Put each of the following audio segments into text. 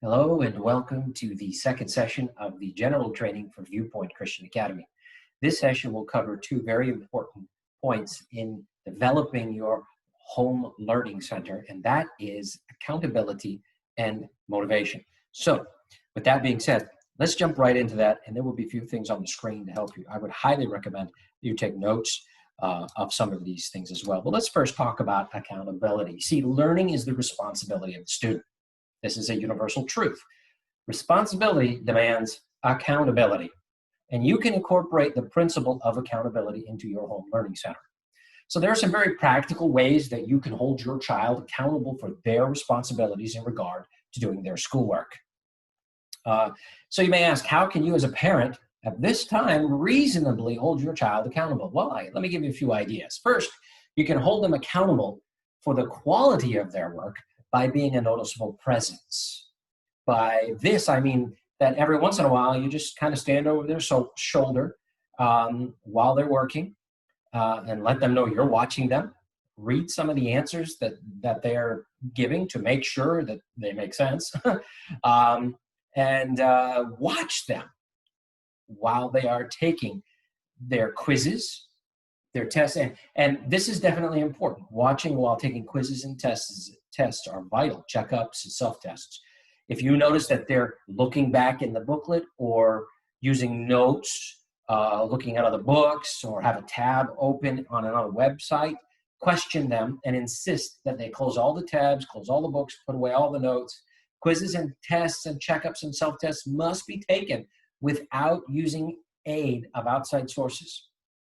Hello and welcome to the second session of the General Training for Viewpoint Christian Academy. This session will cover two very important points in developing your home learning center, and that is accountability and motivation. So, with that being said, let's jump right into that, and there will be a few things on the screen to help you. I would highly recommend you take notes of some of these things as well. But let's first talk about accountability. See, learning is the responsibility of the student. This is a universal truth. Responsibility demands accountability, and you can incorporate the principle of accountability into your home learning center. So there are some very practical ways that you can hold your child accountable for their responsibilities in regard to doing their schoolwork. So you may ask, how can you as a parent at this time reasonably hold your child accountable? Well, let me give you a few ideas. First, you can hold them accountable for the quality of their work by being a noticeable presence. By this, I mean that every once in a while, you just kind of stand over their shoulder while they're working and let them know you're watching them. Read some of the answers that they're giving to make sure that they make sense. And watch them while they are taking their quizzes, their tests. And this is definitely important. Watching while taking quizzes and tests are vital. Checkups and self-tests. If you notice that they're looking back in the booklet or using notes, looking at other books, or have a tab open on another website, question them and insist that they close all the tabs, close all the books, put away all the notes. Quizzes and tests and checkups and self-tests must be taken without using aid of outside sources.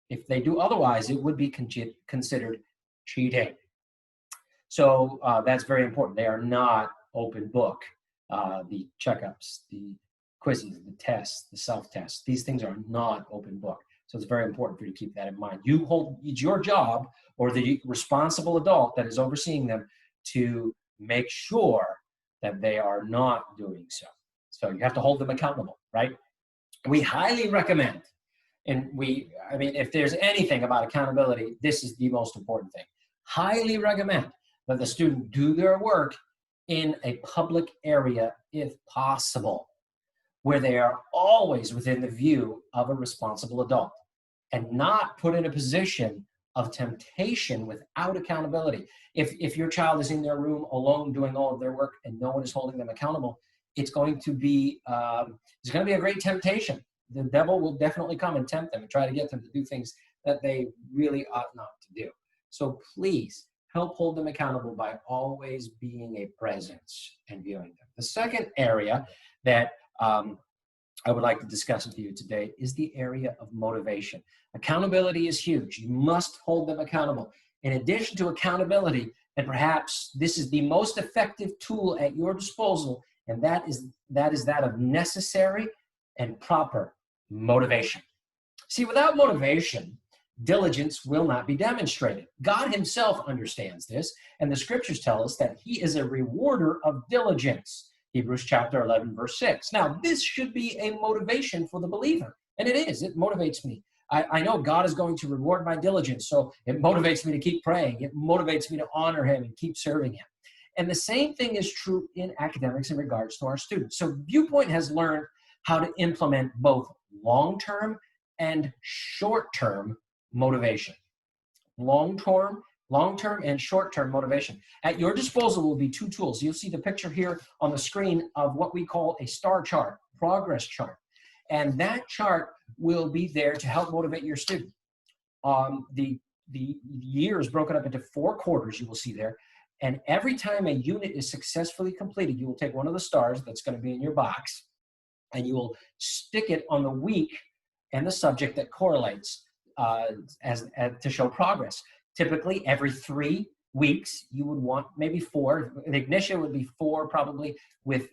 If they do otherwise, it would be considered cheating. So that's very important. They are not open book. The checkups, the quizzes, the tests, the self-tests, these things are not open book. So it's very important for you to keep that in mind. It's your job, or the responsible adult that is overseeing them, to make sure that they are not doing so. So you have to hold them accountable, right? We highly recommend, if there's anything about accountability, this is the most important thing. Highly recommend that the student do their work in a public area if possible, where they are always within the view of a responsible adult and not put in a position of temptation without accountability. If your child is in their room alone doing all of their work and no one is holding them accountable, it's going to be a great temptation. The devil will definitely come and tempt them and try to get them to do things that they really ought not to do. So please help hold them accountable by always being a presence and viewing them. The second area that I would like to discuss with you today is the area of motivation. Accountability is huge. You must hold them accountable. In addition to accountability, and perhaps this is the most effective tool at your disposal, and that is that of necessary and proper motivation. See, without motivation, diligence will not be demonstrated. God himself understands this, and the scriptures tell us that he is a rewarder of diligence. Hebrews chapter 11, verse 6. Now, this should be a motivation for the believer, and it is. It motivates me. I know God is going to reward my diligence, so it motivates me to keep praying. It motivates me to honor him and keep serving him. And the same thing is true in academics in regards to our students. So Viewpoint has learned how to implement both long-term and short-term motivation. Long-term and short-term motivation. At your disposal will be two tools. You'll see the picture here on the screen of what we call a STAR chart, progress chart. And that chart will be there to help motivate your student. The year is broken up into 4 quarters, you will see there. And every time a unit is successfully completed, you will take one of the stars that's going to be in your box, and you will stick it on the week and the subject that correlates to show progress. Typically, every 3 weeks, you would want maybe 4. In Ignition would be 4, probably. With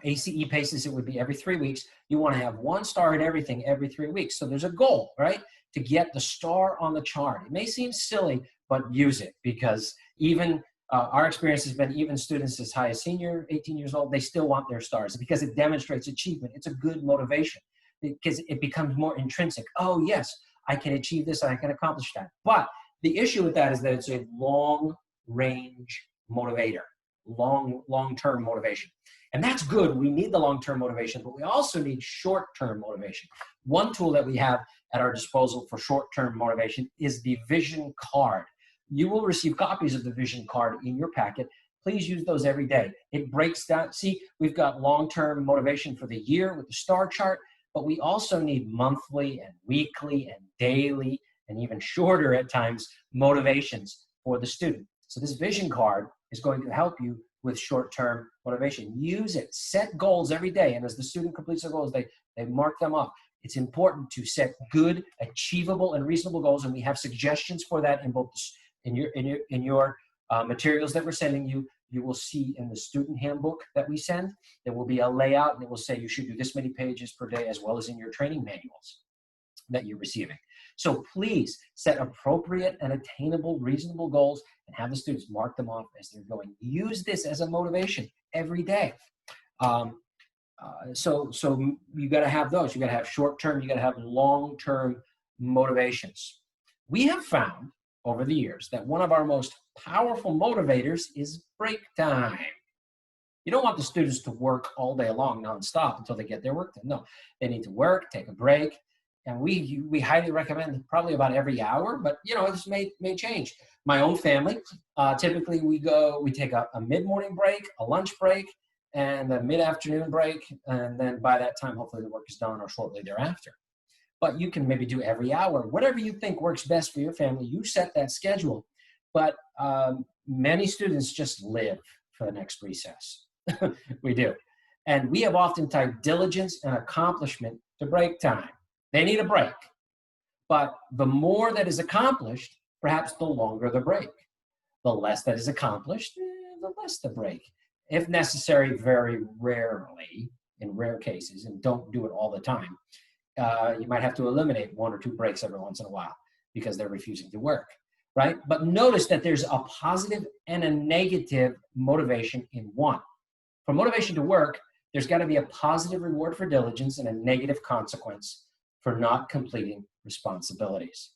ACE PACES, it would be every 3 weeks. You want to have 1 star in everything every 3 weeks. So there's a goal, right, to get the star on the chart. It may seem silly, but use it, because even our experience has been even students as high as senior, 18 years old, they still want their stars because it demonstrates achievement. It's a good motivation because it becomes more intrinsic. Oh, yes, I can achieve this and I can accomplish that. But the issue with that is that it's a long-range motivator. long-term motivation. And that's good. We need the long-term motivation, but we also need short-term motivation. One tool that we have at our disposal for short-term motivation is the vision card. You will receive copies of the vision card in your packet. Please use those every day. It breaks down. See, we've got long-term motivation for the year with the star chart, but we also need monthly and weekly and daily and even shorter at times motivations for the student. So this vision card is going to help you with short-term motivation. Use it. Set goals every day. And as the student completes their goals, they mark them off. It's important to set good, achievable, and reasonable goals. And we have suggestions for that in both in your materials that we're sending you. You will see in the student handbook that we send, there will be a layout, and it will say you should do this many pages per day, as well as in your training manuals that you're receiving. So please set appropriate and attainable, reasonable goals and have the students mark them off as they're going. Use this as a motivation every day. So you got to have those. You got to have short-term, you got to have long-term motivations. We have found over the years that one of our most powerful motivators is break time. You don't want the students to work all day long nonstop until they get their work done. No, they need to work, take a break. And we highly recommend probably about every hour, but this may change. My own family, typically we take a mid-morning break, a lunch break, and a mid-afternoon break, and then by that time, hopefully the work is done or shortly thereafter. But you can maybe do every hour. Whatever you think works best for your family, you set that schedule. But many students just live for the next recess. We do. And we have often tied diligence and accomplishment to break time. They need a break. But the more that is accomplished, perhaps the longer the break. The less that is accomplished, the less the break. If necessary, very rarely, in rare cases, and don't do it all the time, you might have to eliminate 1 or 2 breaks every once in a while because they're refusing to work, right? But notice that there's a positive and a negative motivation in one. For motivation to work, there's got to be a positive reward for diligence and a negative consequence for not completing responsibilities.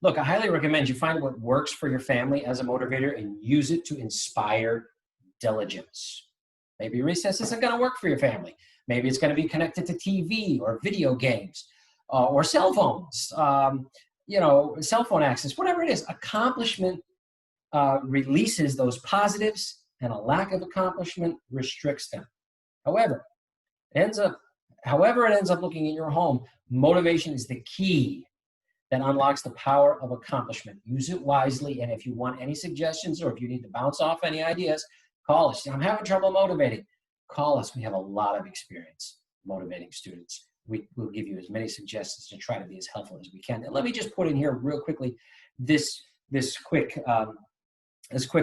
Look, I highly recommend you find what works for your family as a motivator and use it to inspire diligence. Maybe recess isn't going to work for your family. Maybe it's going to be connected to TV or video games or cell phones, cell phone access, whatever it is. Accomplishment releases those positives, and a lack of accomplishment restricts them. However, it ends up looking in your home, motivation is the key that unlocks the power of accomplishment. Use it wisely, and if you want any suggestions or if you need to bounce off any ideas, call us. I'm having trouble motivating. Call us. We have a lot of experience motivating students. We'll give you as many suggestions to try to be as helpful as we can. And let me just put in here real quickly this quick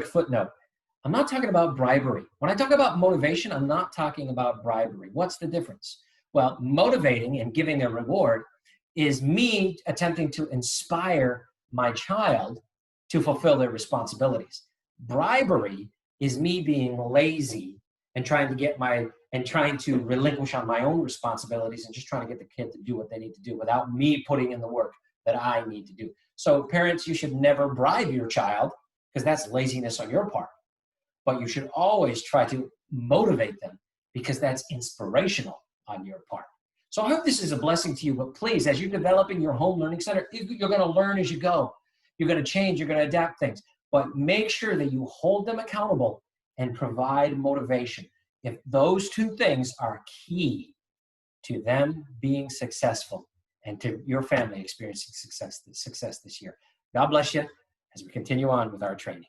footnote. I'm not talking about bribery. When I talk about motivation, I'm not talking about bribery. What's the difference? Well, motivating and giving a reward is me attempting to inspire my child to fulfill their responsibilities. Bribery is me being lazy and trying to relinquish on my own responsibilities and just trying to get the kid to do what they need to do without me putting in the work that I need to do. So parents, you should never bribe your child because that's laziness on your part. But you should always try to motivate them because that's inspirational on your part. So I hope this is a blessing to you, but please, as you're developing your home learning center, you're going to learn as you go. You're going to change, you're going to adapt things, but make sure that you hold them accountable and provide motivation. If those two things are key to them being successful and to your family experiencing success this year. God bless you as we continue on with our training.